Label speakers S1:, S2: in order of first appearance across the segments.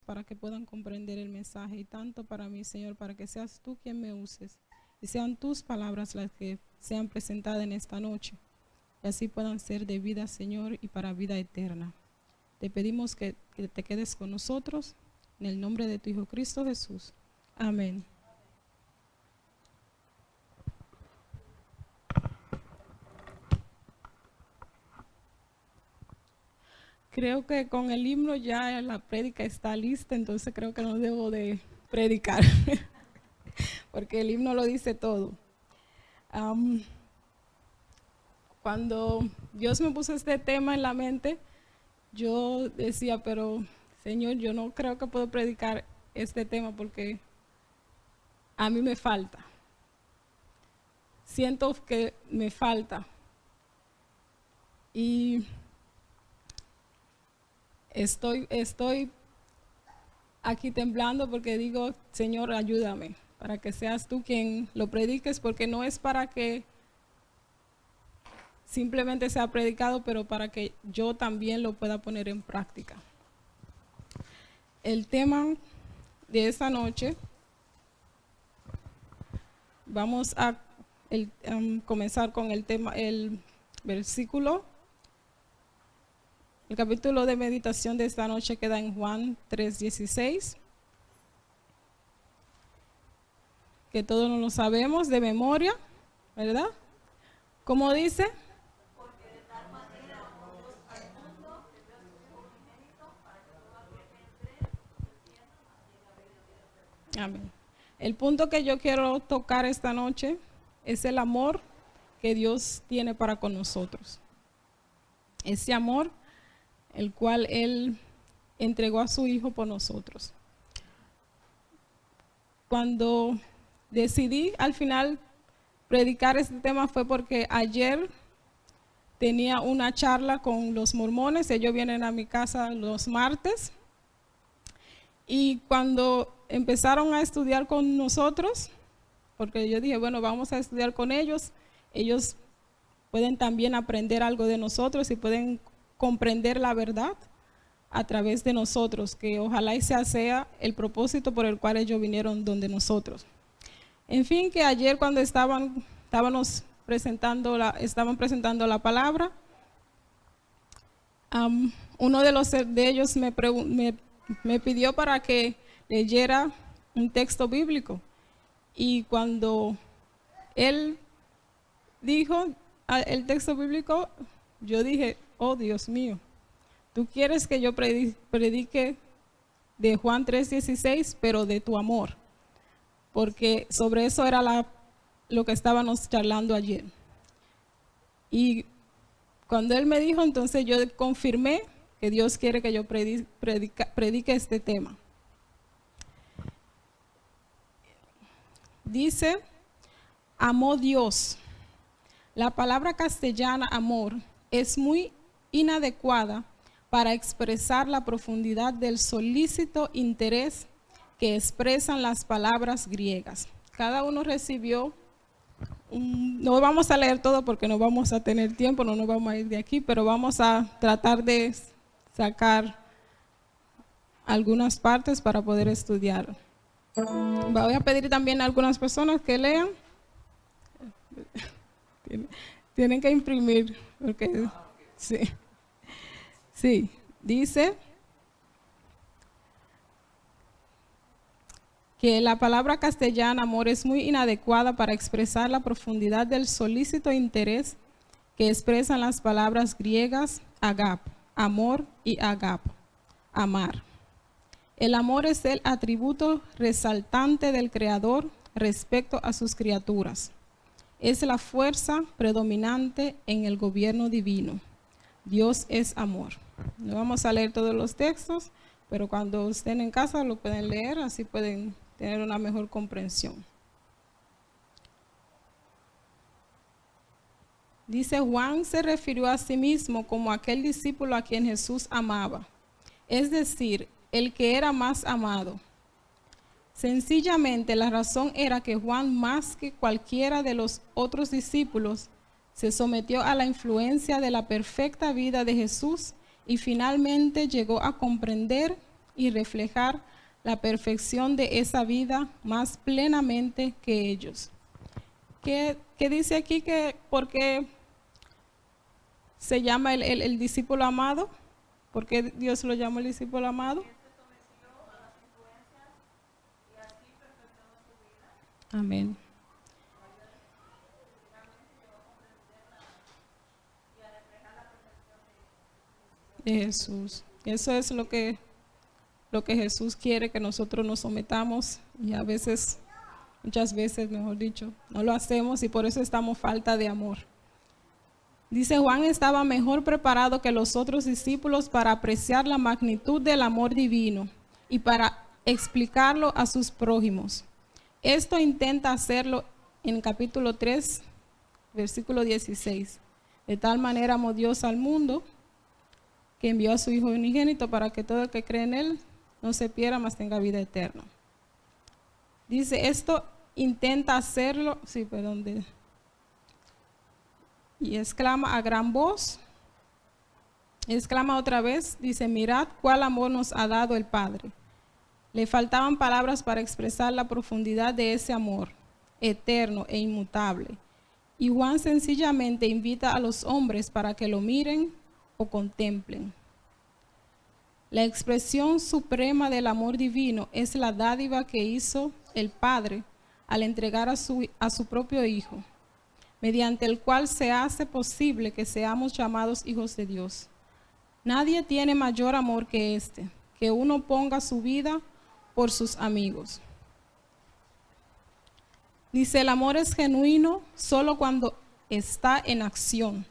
S1: para que puedan comprender el mensaje, y tanto para mí, Señor, para que seas tú quien me uses y sean tus palabras las que sean presentadas en esta noche, y así puedan ser de vida, Señor, y para vida eterna. Te pedimos que te quedes con nosotros, en el nombre de tu Hijo Cristo Jesús. Amén. Creo que con el himno ya la prédica está lista, entonces creo que no debo de predicar, porque el himno lo dice todo. Cuando Dios me puso este tema en la mente, yo decía, pero Señor, yo no creo que puedo predicar este tema porque a mí me falta. Siento que me falta. Y estoy aquí temblando porque digo, Señor, ayúdame para que seas tú quien lo prediques, porque no es para que simplemente sea predicado, pero para que yo también lo pueda poner en práctica. El tema de esta noche, vamos a comenzar con el tema, el versículo. El capítulo de meditación de esta noche queda en Juan 3:16, que todos nos lo sabemos de memoria, ¿verdad? ¿Cómo dice? Porque de tal manera amó Dios al mundo, que dio a su Hijo unigénito, para que todo aquel que cree no se pierda, mas tenga vida eterna. Amén. El punto que yo quiero tocar esta noche es el amor que Dios tiene para con nosotros. Ese amor el cual Él entregó a su Hijo por nosotros. Cuando decidí al final predicar este tema fue porque ayer tenía una charla con los mormones. Ellos vienen a mi casa los martes, y cuando empezaron a estudiar con nosotros, porque yo dije, bueno, vamos a estudiar con ellos, ellos pueden también aprender algo de nosotros y pueden comprender la verdad a través de nosotros, que ojalá y sea el propósito por el cual ellos vinieron donde nosotros. En fin, que ayer cuando estaban presentando la palabra, uno de ellos me pidió para que leyera un texto bíblico, y cuando él dijo el texto bíblico, yo dije, oh Dios mío, tú quieres que yo predique de Juan 3:16, pero de tu amor, porque sobre eso era lo que estábamos charlando ayer. Y cuando él me dijo, entonces yo confirmé que Dios quiere que yo predique este tema. Dice, amó Dios. La palabra castellana amor es muy inadecuada para expresar la profundidad del solícito interés que expresan las palabras griegas. Cada uno recibió, no vamos a leer todo porque no vamos a tener tiempo, no nos vamos a ir de aquí, pero vamos a tratar de sacar algunas partes para poder estudiar. Voy a pedir también a algunas personas que lean. Tienen que imprimir, porque sí, dice que la palabra castellana amor es muy inadecuada para expresar la profundidad del solícito interés que expresan las palabras griegas agap, amor, y agap, amar. El amor es el atributo resaltante del Creador respecto a sus criaturas. Es la fuerza predominante en el gobierno divino. Dios es amor. No vamos a leer todos los textos, pero cuando estén en casa lo pueden leer, así pueden tener una mejor comprensión. Dice, Juan se refirió a sí mismo como aquel discípulo a quien Jesús amaba, es decir, el que era más amado. Sencillamente la razón era que Juan, más que cualquiera de los otros discípulos, se sometió a la influencia de la perfecta vida de Jesús y finalmente llegó a comprender y reflejar la perfección de esa vida más plenamente que ellos. ¿Qué dice aquí? Que ¿por qué se llama el discípulo amado? ¿Por qué Dios lo llama el discípulo amado? Amén. De Jesús. Eso es lo que Jesús quiere, que nosotros nos sometamos, y a veces, muchas veces, mejor dicho, no lo hacemos y por eso estamos falta de amor. Dice: Juan estaba mejor preparado que los otros discípulos para apreciar la magnitud del amor divino y para explicarlo a sus prójimos. Esto intenta hacerlo en capítulo 3, versículo 16. De tal manera amó Dios al mundo, que envió a su Hijo unigénito para que todo el que cree en Él no se pierda, mas tenga vida eterna. Dice, esto intenta hacerlo, y exclama a gran voz, exclama otra vez, dice: mirad cuál amor nos ha dado el Padre. Le faltaban palabras para expresar la profundidad de ese amor eterno e inmutable. Y Juan sencillamente invita a los hombres para que lo miren o contemplen. La expresión suprema del amor divino es la dádiva que hizo el Padre al entregar a su propio Hijo, mediante el cual se hace posible que seamos llamados hijos de Dios. Nadie tiene mayor amor que este, que uno ponga su vida por sus amigos. Dice, el amor es genuino solo cuando está en acción.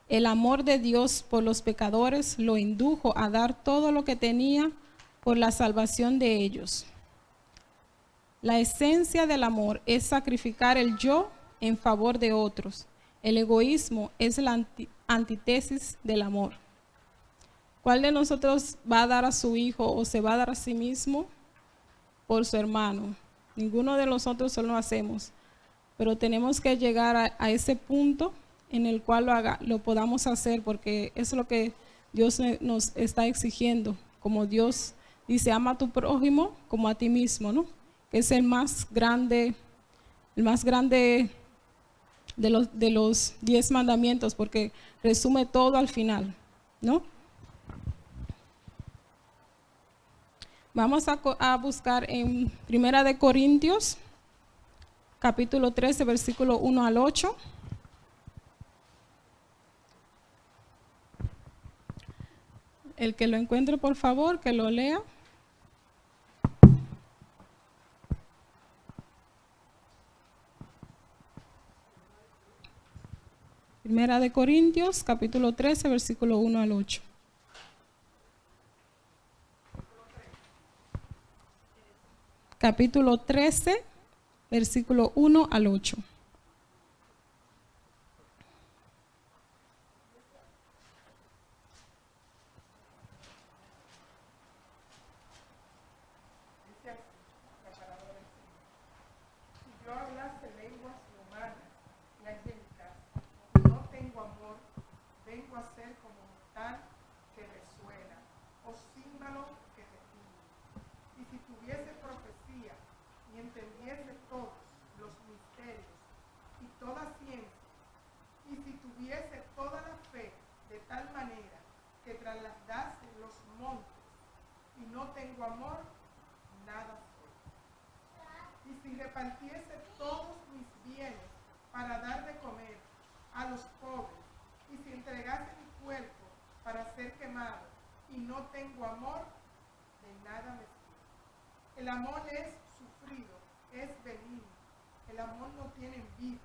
S1: El amor de Dios por los pecadores lo indujo a dar todo lo que tenía por la salvación de ellos. La esencia del amor es sacrificar el yo en favor de otros. El egoísmo es la antítesis del amor. ¿Cuál de nosotros va a dar a su hijo o se va a dar a sí mismo por su hermano? Ninguno de nosotros lo hacemos, pero tenemos que llegar a ese punto en el cual lo podamos hacer, porque es lo que Dios nos está exigiendo. Como Dios dice, ama a tu prójimo como a ti mismo, ¿no? Que es el más grande de los 10 mandamientos, porque resume todo al final, ¿no? Vamos a buscar en 1 de Corintios, capítulo 13, versículo 1 al 8. El que lo encuentre, por favor, que lo lea. Primera de Corintios, capítulo 13, versículo 1 al 8. Capítulo 13, versículo 1 al 8.
S2: Repartiese todos mis bienes para dar de comer a los pobres, y si entregase mi cuerpo para ser quemado y no tengo amor, de nada me sirve. El amor es sufrido, es benigno. El amor no tiene envidia.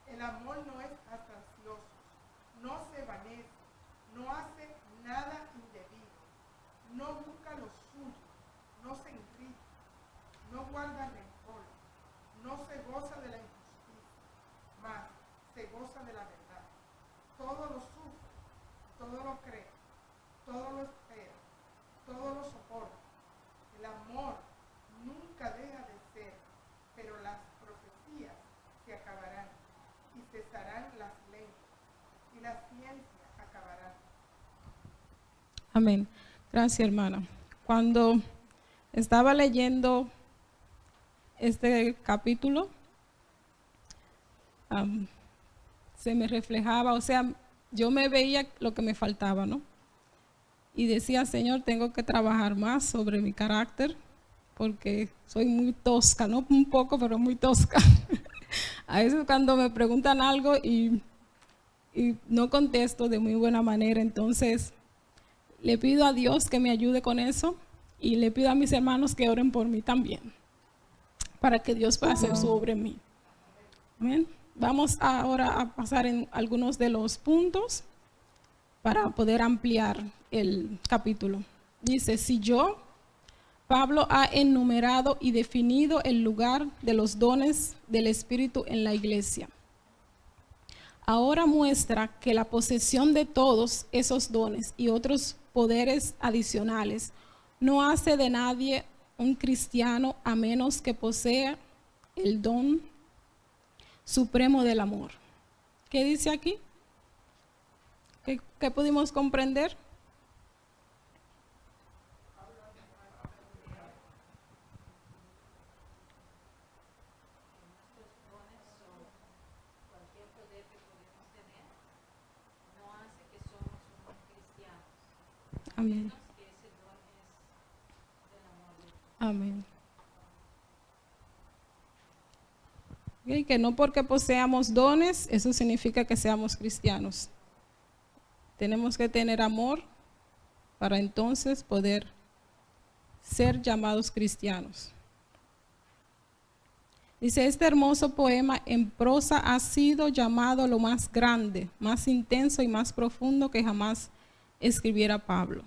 S2: El amor no es jactancioso, no se envanece, no hace nada indebido, no busca lo suyo, no se irrita, no guarda rencor, no se goza de la injusticia, mas se goza de la verdad. Todo lo sufre, todo lo cree, todo lo espera, todo lo soporta. El amor nunca deja de ser, pero las profecías se acabarán y cesarán las lenguas y la ciencia acabará.
S1: Amén. Gracias, hermana. cuando estaba leyendo este capítulo, se me reflejaba, o sea, yo me veía lo que me faltaba, ¿no? Y decía, Señor, tengo que trabajar más sobre mi carácter, porque soy muy tosca, no un poco, pero muy tosca. A veces cuando me preguntan algo y no contesto de muy buena manera, entonces le pido a Dios que me ayude con eso y le pido a mis hermanos que oren por mí también, para que Dios pueda hacer su obra en mí. Amén. Vamos ahora a pasar en algunos de los puntos para poder ampliar el capítulo. Dice, si yo, Pablo, ha enumerado y definido el lugar de los dones del Espíritu en la iglesia. Ahora muestra que la posesión de todos esos dones y otros poderes adicionales no hace de nadie un cristiano a menos que posea el don supremo del amor. ¿Qué dice aquí? ¿Qué pudimos comprender? Amén. Amén. Y que no porque poseamos dones, eso significa que seamos cristianos. Tenemos que tener amor para entonces poder ser llamados cristianos. Dice, este hermoso poema en prosa ha sido llamado lo más grande, más intenso y más profundo que jamás escribiera Pablo.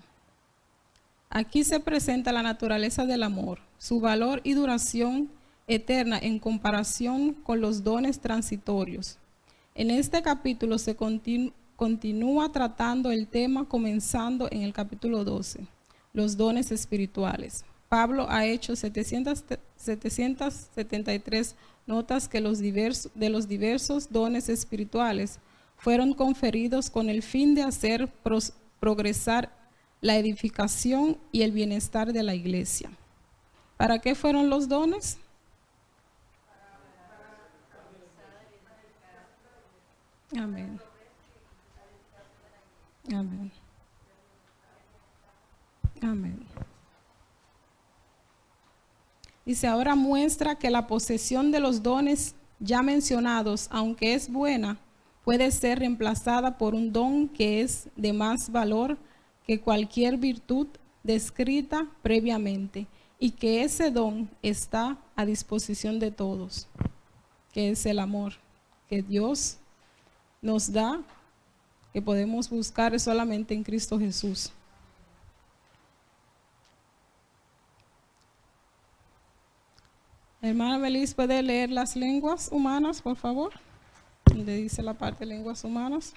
S1: Aquí se presenta la naturaleza del amor, su valor y duración eterna en comparación con los dones transitorios. En este capítulo se continúa tratando el tema comenzando en el capítulo 12, los dones espirituales. Pablo ha hecho 773 notas que de los diversos dones espirituales fueron conferidos con el fin de hacer progresar la edificación y el bienestar de la iglesia. ¿Para qué fueron los dones? Amén. Amén. Amén. Dice, ahora muestra que la posesión de los dones ya mencionados, aunque es buena, puede ser reemplazada por un don que es de más valor que cualquier virtud descrita previamente, y que ese don está a disposición de todos, que es el amor que Dios nos da, que podemos buscar solamente en Cristo Jesús. Hermana Melis, ¿puede leer las lenguas humanas, por favor? Donde dice la parte de lenguas humanas.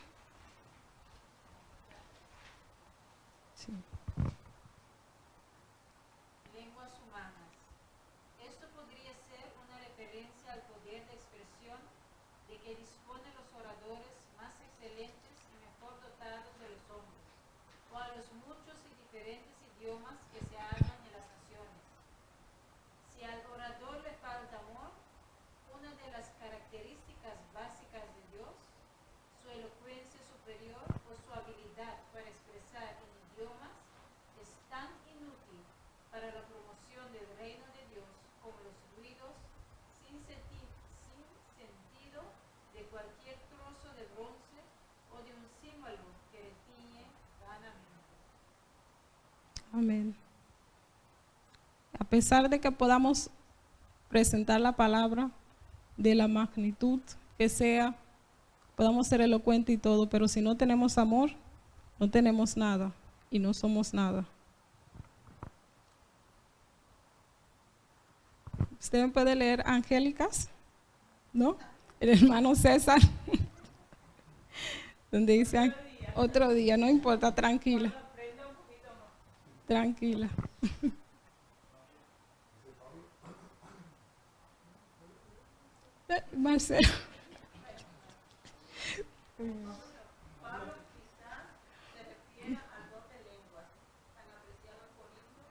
S1: Sí.
S3: Lenguas humanas. Esto podría ser una referencia al poder de expresión de que disponen los oradores más excelentes y mejor dotados de los hombres, o a los muchos y diferentes idiomas que se hablan en las naciones. Si al orador le falta amor, una de las características básicas de Dios, su elocuencia superior o su habilidad para expresar en idiomas, es tan inútil para la promoción del reino de Dios como los ruidos sin sentido de cualquier trozo de bronce o de un címbalo que retiñe vanamente.
S1: Amén. A pesar de que podamos presentar la palabra de la magnitud que sea, podamos ser elocuentes y todo, pero si no tenemos amor, no tenemos nada y no somos nada. ¿Usted me puede leer Angélicas? ¿No? El hermano César, donde dice otro día, no importa, tranquila. Tranquila. Marcelo.
S3: Pablo quizás se refiere al don de lenguas, tan apreciado por Corinto,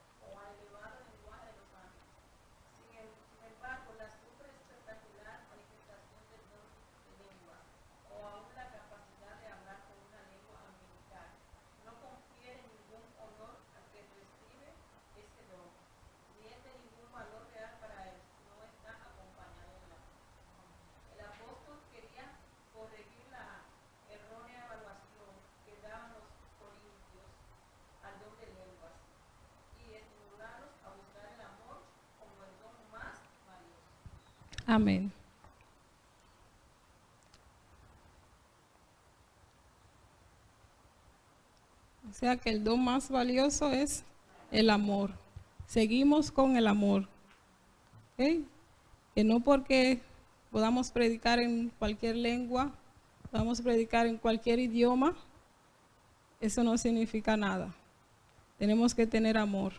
S1: Amén. O sea que el don más valioso es el amor. Seguimos con el amor. ¿Ok? Que no porque podamos predicar en cualquier lengua, podamos predicar en cualquier idioma, eso no significa nada. Tenemos que tener amor.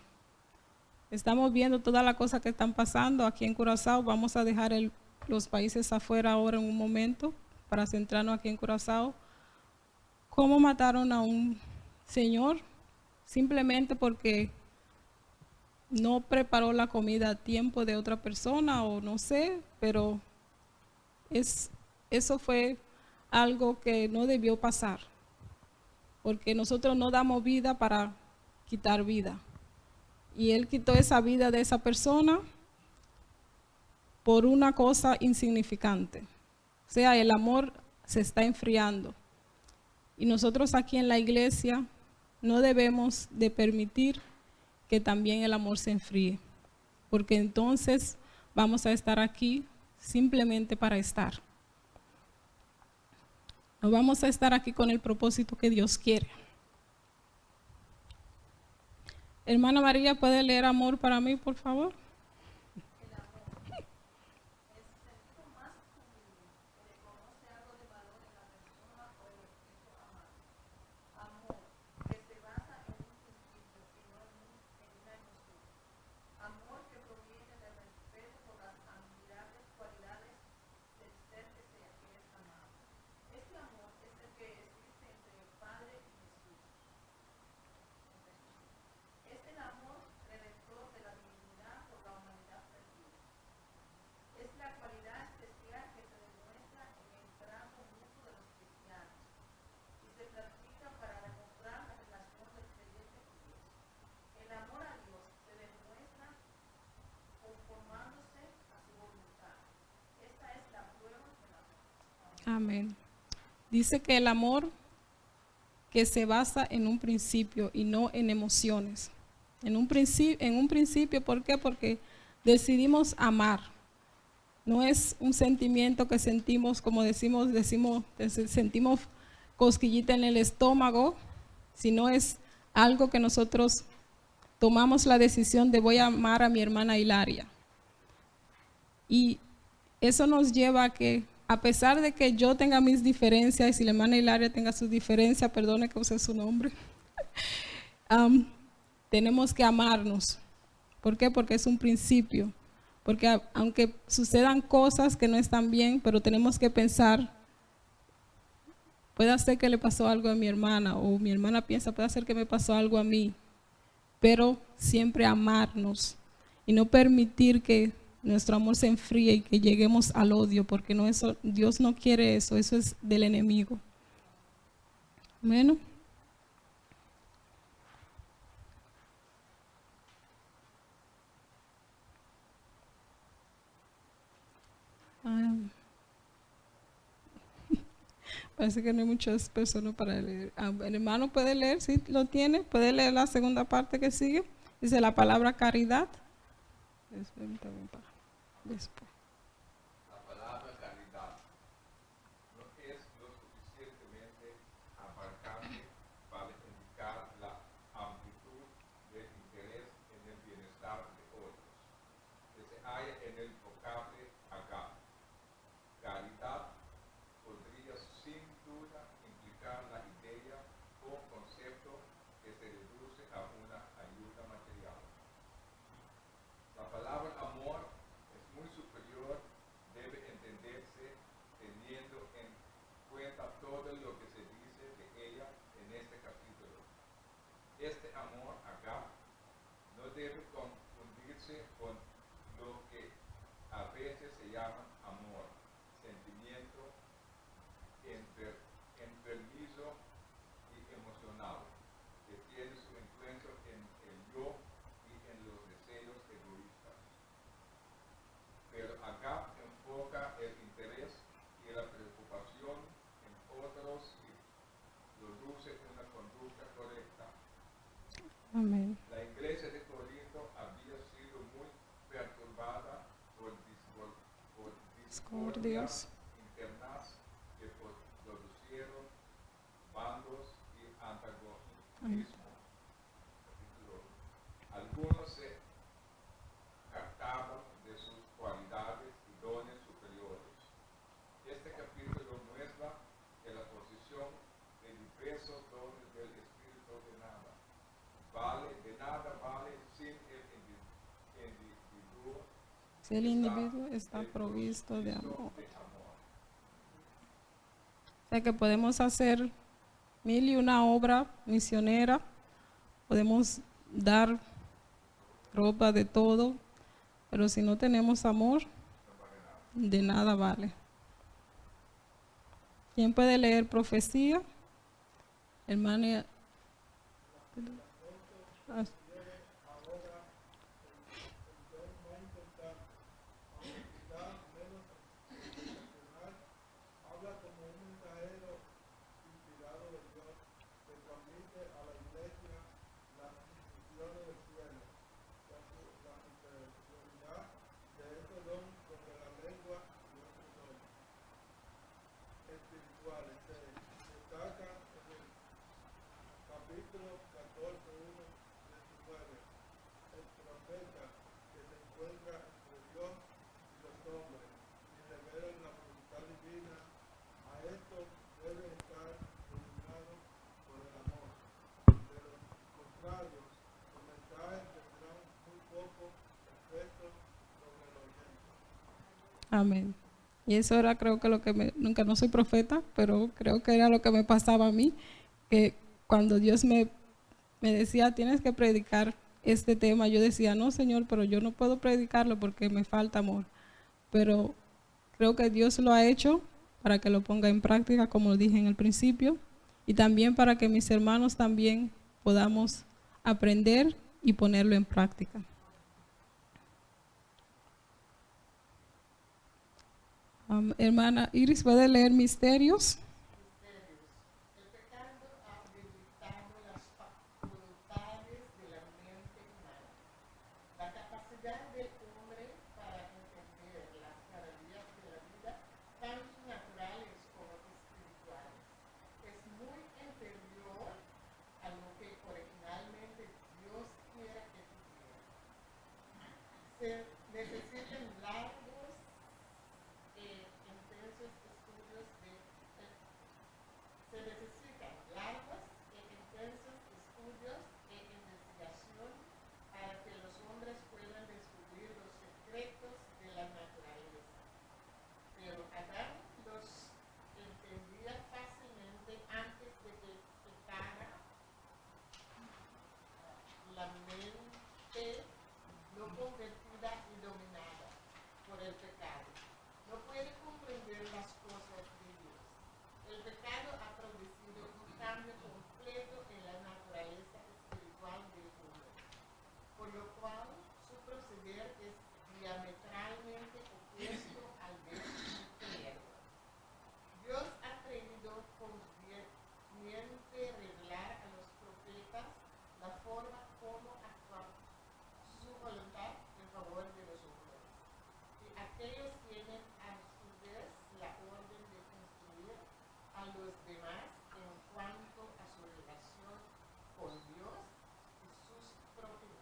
S1: Estamos viendo todas las cosas que están pasando aquí en Curazao. Vamos a dejar los países afuera ahora en un momento para centrarnos aquí en Curazao. ¿Cómo mataron a un señor? Simplemente porque no preparó la comida a tiempo de otra persona o no sé, pero eso fue algo que no debió pasar, porque nosotros no damos vida para quitar vida. Y él quitó esa vida de esa persona por una cosa insignificante. O sea, el amor se está enfriando. Y nosotros aquí en la iglesia no debemos de permitir que también el amor se enfríe, porque entonces vamos a estar aquí simplemente para estar. No vamos a estar aquí con el propósito que Dios quiere. Hermana María, ¿puede leer amor para mí, por favor? Amén. Dice que el amor que se basa en un principio y no en emociones. En un principio, ¿por qué? Porque decidimos amar. No es un sentimiento que sentimos, como decimos, sentimos cosquillita en el estómago, sino es algo que nosotros tomamos la decisión de voy a amar a mi hermana Hilaria. Y eso nos lleva a que, a pesar de que yo tenga mis diferencias y la hermana Hilaria tenga sus diferencias, perdone que use su nombre, tenemos que amarnos. ¿Por qué? Porque es un principio. Porque aunque sucedan cosas que no están bien, pero tenemos que pensar, puede ser que le pasó algo a mi hermana, o mi hermana piensa, puede ser que me pasó algo a mí, pero siempre amarnos y no permitir que nuestro amor se enfríe y que lleguemos al odio, porque no, eso, Dios no quiere eso, eso es del enemigo. Bueno. Parece que no hay muchas personas para leer. El hermano puede leer, si lo tiene, puede leer la segunda parte que sigue. Dice la palabra caridad. Después.
S4: La palabra caridad no es lo suficientemente abarcable para indicar la amplitud del interés en el bienestar de otros, que se halla en el vocablo agape. Caridad podría sin duda implicar la idea o concepto que se reduce a una ayuda material. La palabra amor es muy superior, debe entenderse teniendo en cuenta todo lo que se dice de ella en este capítulo. Este amor agape no debe confundirse con lo que a veces se llama amor, sentimiento enfermizo y emocional, que tiene su encuentro en el yo y en los deseos egoístas. Pero acá enfoca el interés y la preocupación en otros y produce una conducta correcta.
S1: Amén.
S4: La iglesia de Corinto había sido muy perturbada por
S1: discordias,
S4: internas que producieron bandos y antagonismo. Capítulo 1. Algunos se jactaban de sus cualidades y dones superiores. Este capítulo muestra que la posición de diversos dones del Espíritu de nada vale sin el individuo.
S1: si el individuo está provisto de amor. O sea que podemos hacer 1001 obra misionera, podemos dar ropa de todo, pero si no tenemos amor, de nada vale. ¿Quién puede leer profecía? Hermana.
S5: Habla como un mensajero inspirado de Dios que transmite a la iglesia las instrucciones del cielo, la superioridad de este don sobre la lengua y otros dones espirituales. Se destaca en el capítulo 14:1-19 el profeta que se encuentra entre Dios y los hombres y revela la voluntad divina. A esto debe estar dominado por el amor. De lo contrario, los mensajes tendrán muy poco efecto sobre el oyente.
S1: Amén. Y eso era, creo que lo que nunca no soy profeta, pero creo que era lo que me pasaba a mí, que cuando Dios me decía, tienes que predicar este tema, yo decía, no, Señor, pero yo no puedo predicarlo porque me falta amor. Pero creo que Dios lo ha hecho para que lo ponga en práctica, como dije en el principio, y también para que mis hermanos también podamos aprender y ponerlo en práctica. Hermana Iris, ¿puede leer Misterios?
S6: El pecado ha debilitado las facultades de la mente humana. La capacidad del hombre para entender las maravillas de la vida, tanto naturales como espirituales, es muy inferior a lo que originalmente Dios quiera que tuviera. Se necesitan largos intensos estudios se necesitan largos e intensos estudios e investigación para que los hombres puedan descubrir los secretos de la naturaleza. Pero Adán los entendía fácilmente antes de que pecara. La mente no convertida y dominada por el pecado no puede comprender las cosas de Dios. El pecado ha producido un cambio completo en la naturaleza espiritual del hombre, por lo cual su proceder es diametralmente opuesto al del infierno. Dios ha querido conveniente revelar a los profetas la forma como actuar su voluntad en favor de los hombres. Y aquellos tienen a su vez la orden de instruir a los demás en cuanto a su relación con Dios y sus propios.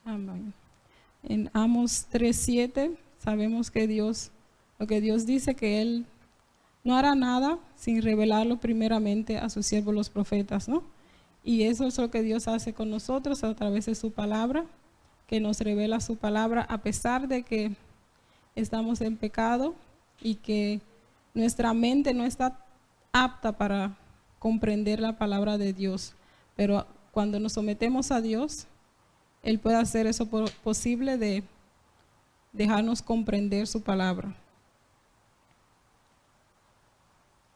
S1: Amén. En Amos 3:7 sabemos que lo que Dios dice, que Él no hará nada sin revelarlo primeramente a sus siervos los profetas, ¿no? Y eso es lo que Dios hace con nosotros a través de su palabra, que nos revela su palabra a pesar de que estamos en pecado y que nuestra mente no está apta para comprender la palabra de Dios. Pero cuando nos sometemos a Dios, Él puede hacer eso posible de dejarnos comprender su palabra.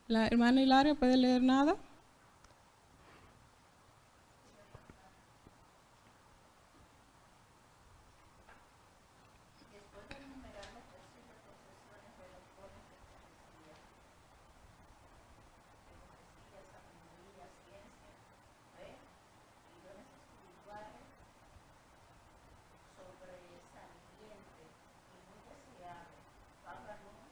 S1: La hermana Hilaria, ¿puede leer nada?
S3: Después de enumerar las posibles profesiones de los dones de profecía, sabiduría, ciencia, fe y dones espirituales, sobresaliente y muy deseable, Pablo anuncia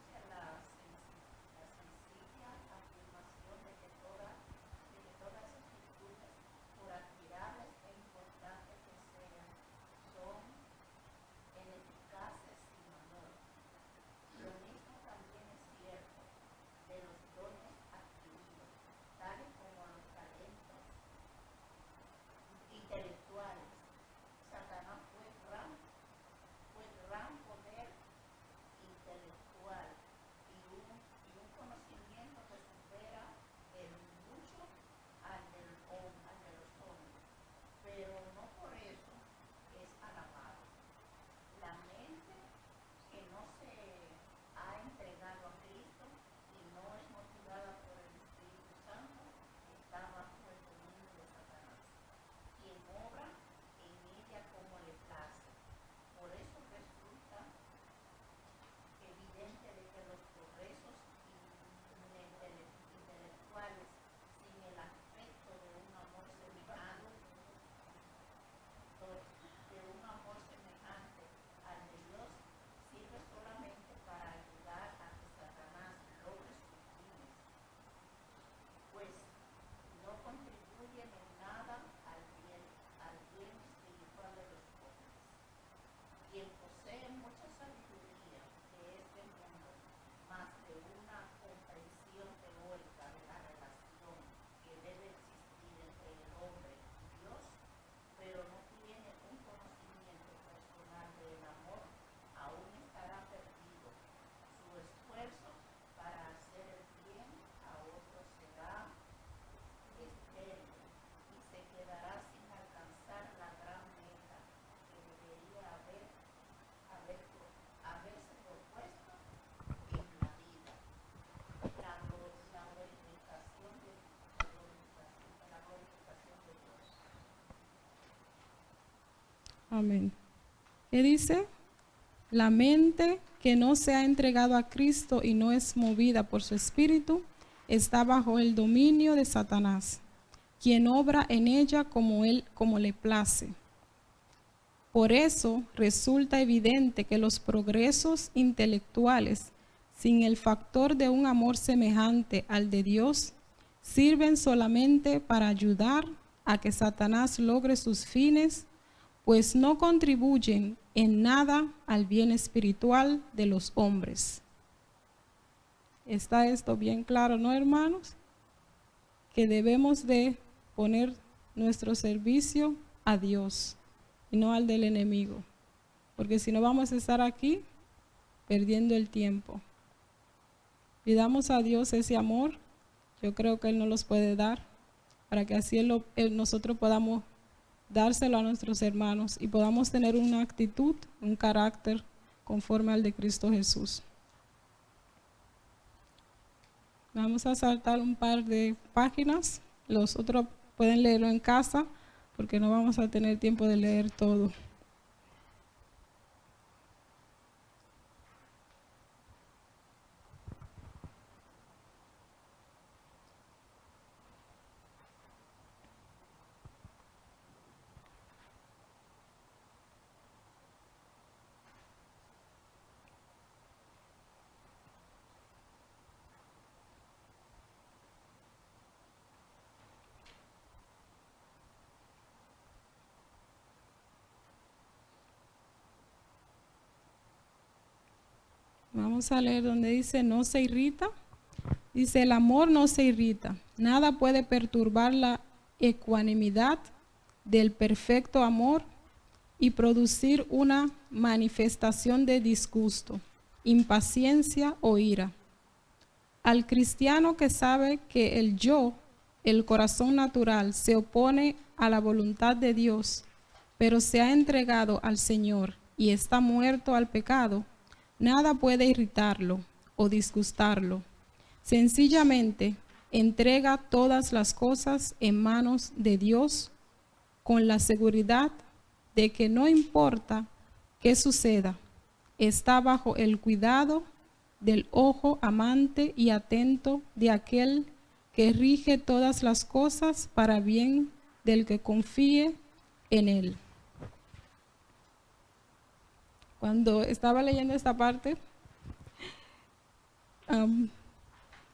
S1: Amén. ¿Qué dice? La mente que no se ha entregado a Cristo y no es movida por su espíritu, está bajo el dominio de Satanás, quien obra en ella como le place. Por eso resulta evidente que los progresos intelectuales, sin el factor de un amor semejante al de Dios, sirven solamente para ayudar a que Satanás logre sus fines, pues no contribuyen en nada al bien espiritual de los hombres. ¿Está esto bien claro, no, hermanos? Que debemos de poner nuestro servicio a Dios y no al del enemigo, porque si no vamos a estar aquí perdiendo el tiempo. Pidamos a Dios ese amor, yo creo que Él nos los puede dar, para que así nosotros podamos dárselo a nuestros hermanos y podamos tener una actitud, un carácter conforme al de Cristo Jesús. Vamos a saltar un par de páginas, los otros pueden leerlo en casa porque no vamos a tener tiempo de leer todo. Vamos a leer donde dice no se irrita. Dice el amor no se irrita. Nada puede perturbar la ecuanimidad del perfecto amor y producir una manifestación de disgusto, impaciencia o ira. Al cristiano que sabe que el yo, el corazón natural, se opone a la voluntad de Dios, pero se ha entregado al Señor y está muerto al pecado, nada puede irritarlo o disgustarlo. Sencillamente entrega todas las cosas en manos de Dios con la seguridad de que no importa qué suceda, está bajo el cuidado del ojo amante y atento de aquel que rige todas las cosas para bien del que confíe en él. Cuando estaba leyendo esta parte,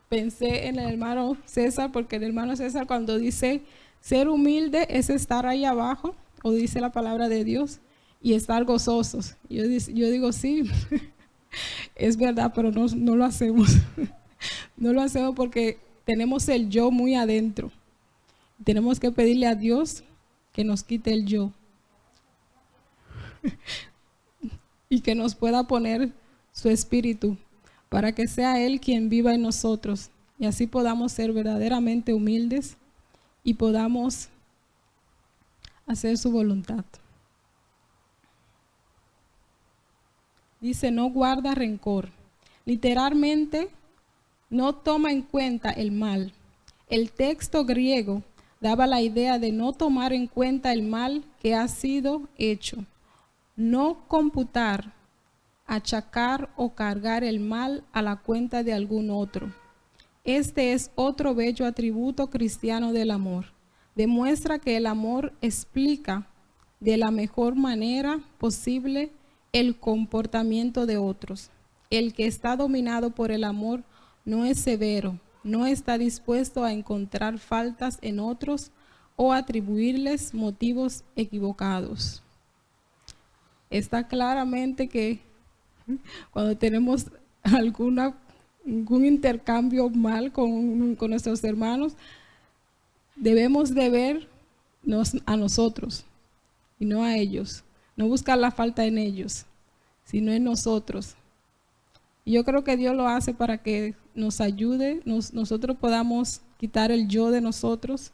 S1: pensé en el hermano César, porque el hermano César cuando dice ser humilde es estar ahí abajo, o dice la palabra de Dios, y estar gozosos. Yo digo sí, es verdad, pero no lo hacemos. No lo hacemos porque tenemos el yo muy adentro. Tenemos que pedirle a Dios que nos quite el yo y que nos pueda poner su espíritu para que sea Él quien viva en nosotros y así podamos ser verdaderamente humildes y podamos hacer su voluntad. Dice, no guarda rencor. Literalmente, no toma en cuenta el mal. El texto griego daba la idea de no tomar en cuenta el mal que ha sido hecho. No computar, achacar o cargar el mal a la cuenta de algún otro. Este es otro bello atributo cristiano del amor. Demuestra que el amor explica de la mejor manera posible el comportamiento de otros. El que está dominado por el amor no es severo, no está dispuesto a encontrar faltas en otros o atribuirles motivos equivocados. Está claramente que cuando tenemos algún intercambio mal con nuestros hermanos, debemos de vernos a nosotros y no a ellos. No buscar la falta en ellos, sino en nosotros. Y yo creo que Dios lo hace para que nos ayude, nosotros podamos quitar el yo de nosotros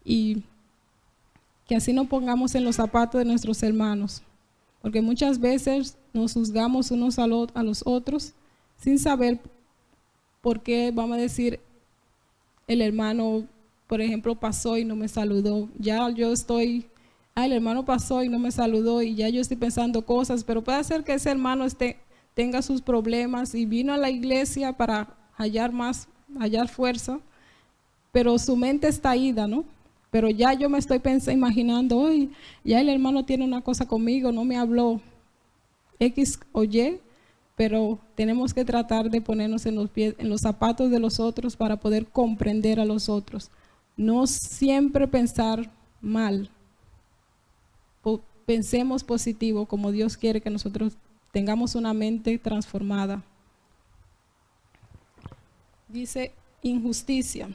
S1: y que así nos pongamos en los zapatos de nuestros hermanos. Porque muchas veces nos juzgamos unos a los otros sin saber por qué, vamos a decir, el hermano, por ejemplo, pasó y no me saludó. Ya yo estoy el hermano pasó y no me saludó y ya yo estoy pensando cosas, pero puede ser que ese hermano tenga sus problemas y vino a la iglesia para hallar fuerza, pero su mente está ida, ¿no? Pero ya yo me estoy imaginando, hoy ya el hermano tiene una cosa conmigo, no me habló X o Y, pero tenemos que tratar de ponernos en los zapatos de los otros para poder comprender a los otros. No siempre pensar mal. Pensemos positivo, como Dios quiere que nosotros tengamos una mente transformada. Dice injusticia.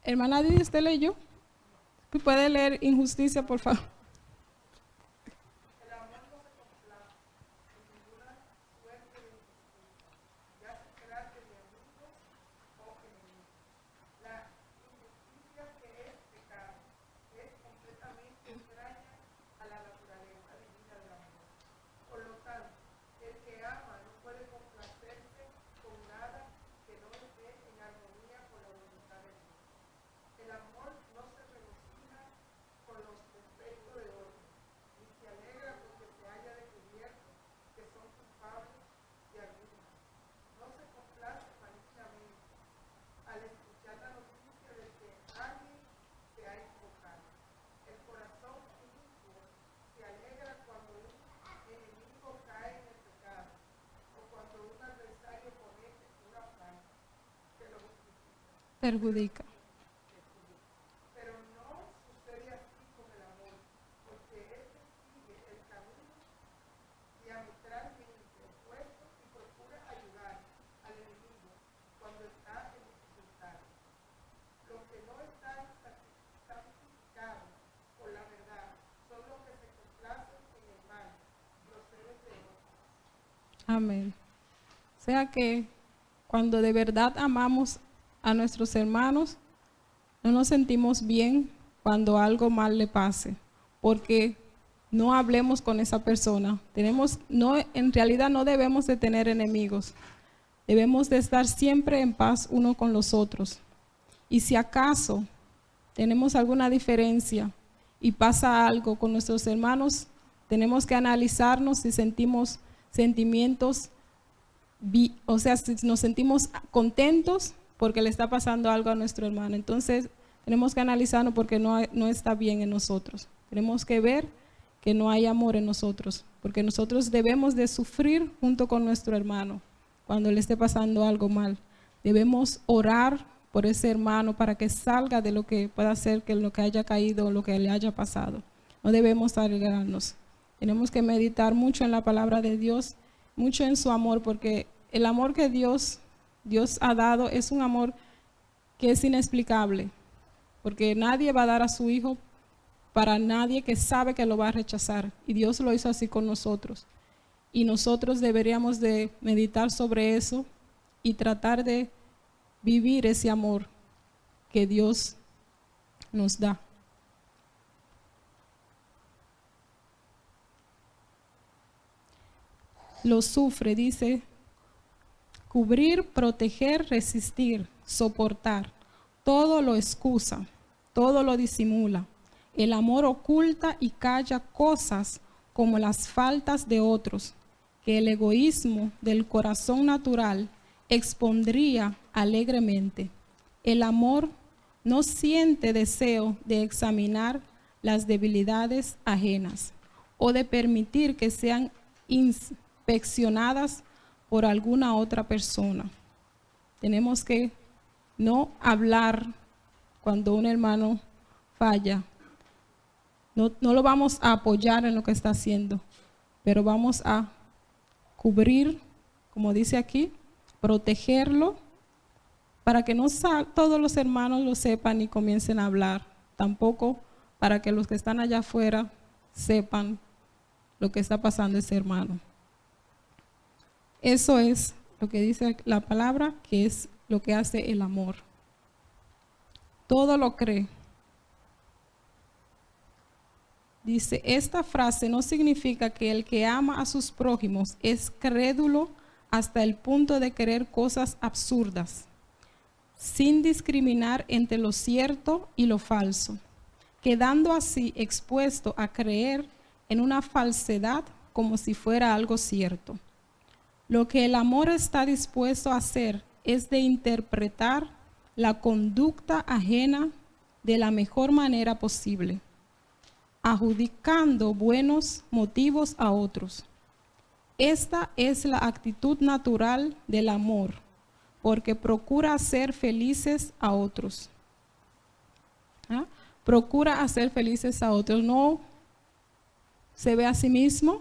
S1: Hermana Didi, ¿usted leyó? ¿Puede leer injusticia, por favor?
S2: El amor no se complace en ninguna suerte de injusticia, ya se trate de amigos o enemigos. La injusticia, que es pecado, es completamente extraña a la naturaleza divina del amor. Por lo tanto, el que ama no puede complacerse con nada que no esté en armonía con la voluntad de Dios. El amor no se regocija con los defectos de otros, ni se alegra porque se haya descubierto que son culpables de alguna. No se complace malignamente al escuchar la noticia de que alguien se ha equivocado. El corazón inicuo se alegra cuando un enemigo cae en el pecado o cuando un adversario comete una falta que lo justifica.
S1: Perjudica.
S2: Pero no sucede así con el amor, porque éste sigue el camino diametralmente opuesto y procura ayudar al enemigo cuando está en dificultad. Los que no están santificados por la verdad son los que se complacen en el mal, los seres de otros.
S1: Amén. O sea que cuando de verdad amamos a nuestros hermanos, no nos sentimos bien cuando algo mal le pase, porque no hablemos con esa persona. En realidad no debemos de tener enemigos. Debemos de estar siempre en paz uno con los otros. Y si acaso tenemos alguna diferencia y pasa algo con nuestros hermanos, tenemos que analizarnos si sentimos sentimientos, o sea, si nos sentimos contentos porque le está pasando algo a nuestro hermano. Entonces, tenemos que analizarnos porque no está bien en nosotros. Tenemos que ver que no hay amor en nosotros, porque nosotros debemos de sufrir junto con nuestro hermano cuando le esté pasando algo mal. Debemos orar por ese hermano para que salga de lo que pueda ser, que lo que haya caído o lo que le haya pasado. No debemos alegrarnos. Tenemos que meditar mucho en la palabra de Dios, mucho en su amor, porque el amor que Dios ha dado es un amor que es inexplicable, porque nadie va a dar a su hijo para nadie que sabe que lo va a rechazar, y Dios lo hizo así con nosotros, y nosotros deberíamos de meditar sobre eso y tratar de vivir ese amor que Dios nos da. Lo sufre, dice, cubrir, proteger, resistir, soportar. Todo lo excusa, todo lo disimula. El amor oculta y calla cosas como las faltas de otros, que el egoísmo del corazón natural expondría alegremente. El amor no siente deseo de examinar las debilidades ajenas o de permitir que sean inspeccionadas por alguna otra persona. Tenemos que no hablar cuando un hermano falla. No lo vamos a apoyar en lo que está haciendo, pero vamos a cubrir, como dice aquí, protegerlo, para que no todos los hermanos lo sepan y comiencen a hablar. Tampoco para que los que están allá afuera sepan lo que está pasando ese hermano. Eso es lo que dice la palabra, que es lo que hace el amor. Todo lo cree. Dice, esta frase no significa que el que ama a sus prójimos es crédulo hasta el punto de querer cosas absurdas, sin discriminar entre lo cierto y lo falso, quedando así expuesto a creer en una falsedad como si fuera algo cierto. Lo que el amor está dispuesto a hacer es de interpretar la conducta ajena de la mejor manera posible, adjudicando buenos motivos a otros. Esta es la actitud natural del amor, porque procura hacer felices a otros. ¿Ah? Procura hacer felices a otros, no se ve a sí mismo,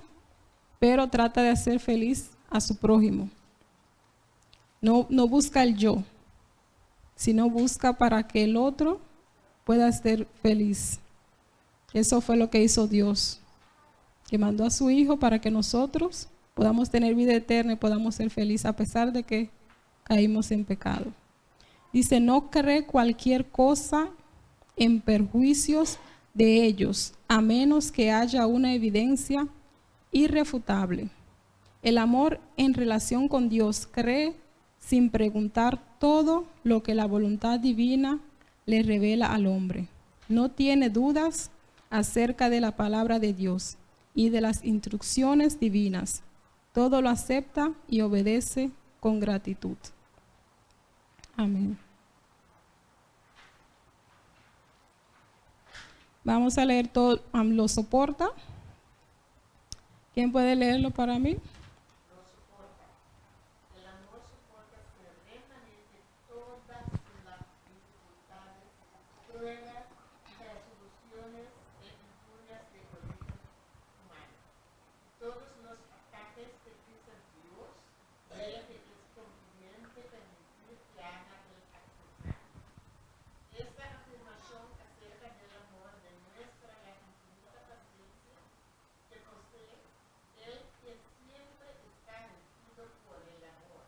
S1: pero trata de hacer feliz a su prójimo. No busca el yo, sino busca para que el otro pueda ser feliz. Eso fue lo que hizo Dios, que mandó a su Hijo para que nosotros podamos tener vida eterna y podamos ser felices a pesar de que caímos en pecado. Dice, no cree cualquier cosa en perjuicios de ellos, a menos que haya una evidencia irrefutable. El amor en relación con Dios cree sin preguntar todo lo que la voluntad divina le revela al hombre. No tiene dudas acerca de la palabra de Dios y de las instrucciones divinas. Todo lo acepta y obedece con gratitud. Amén. Vamos a leer todo, lo soporta. ¿Quién puede leerlo para mí?
S6: Lo soporta. El amor soporta serenamente todas las dificultades, pruebas, resoluciones e injurias de origen humano. Todos los ataques que pisa Dios, de que es conveniente permitir que haga el accesar. Esta afirmación acerca del amor demuestra la infinita paciencia que posee el que siempre está regido por el amor.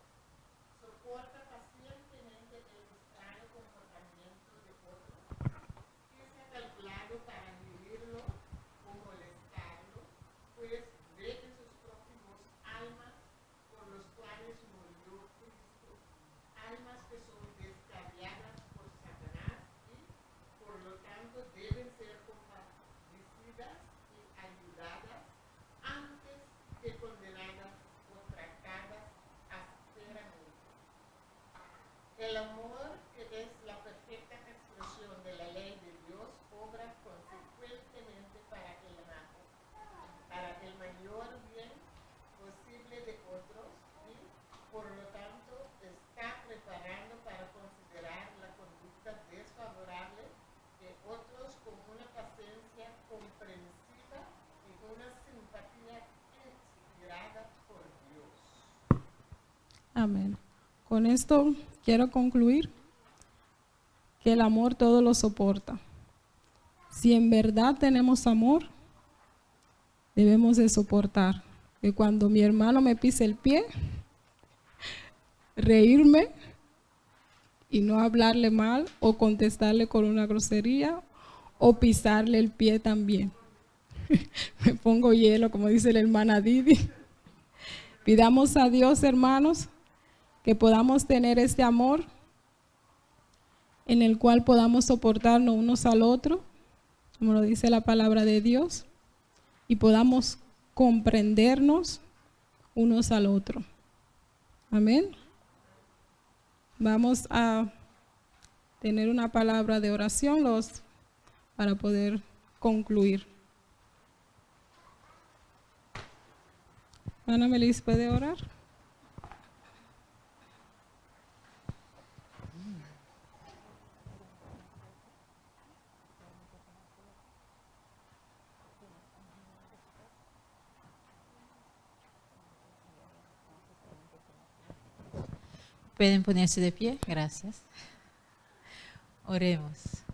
S6: Soporta pacientemente el extraño comportamiento de otros que se ha calculado para herirlo o molestarlo, pues ve en sus prójimos almas por los cuales murió Cristo, almas que son descarriadas por Satanás y, por lo tanto, deben ser compadecidas y ayudadas antes que condenadas o tratadas ásperamente. El amor, que es la perfecta expresión de la ley de Dios, obra consecuentemente para el mayor bien posible de otros y, por lo tanto, está preparando para considerar la conducta desfavorable de otros con una paciencia comprensiva y una simpatía inspirada por Dios.
S1: Amén. Con esto quiero concluir que el amor todo lo soporta. Si en verdad tenemos amor, debemos de soportar. Que cuando mi hermano me pise el pie, reírme y no hablarle mal o contestarle con una grosería o pisarle el pie también. Me pongo hielo, como dice la hermana Didi. Pidamos a Dios, hermanos, que podamos tener este amor en el cual podamos soportarnos unos al otro, como lo dice la palabra de Dios, y podamos comprendernos unos al otro. Amén. Vamos a tener una palabra de oración para poder concluir. Ana Melis, ¿puede orar?
S7: Pueden ponerse de pie, gracias. Oremos.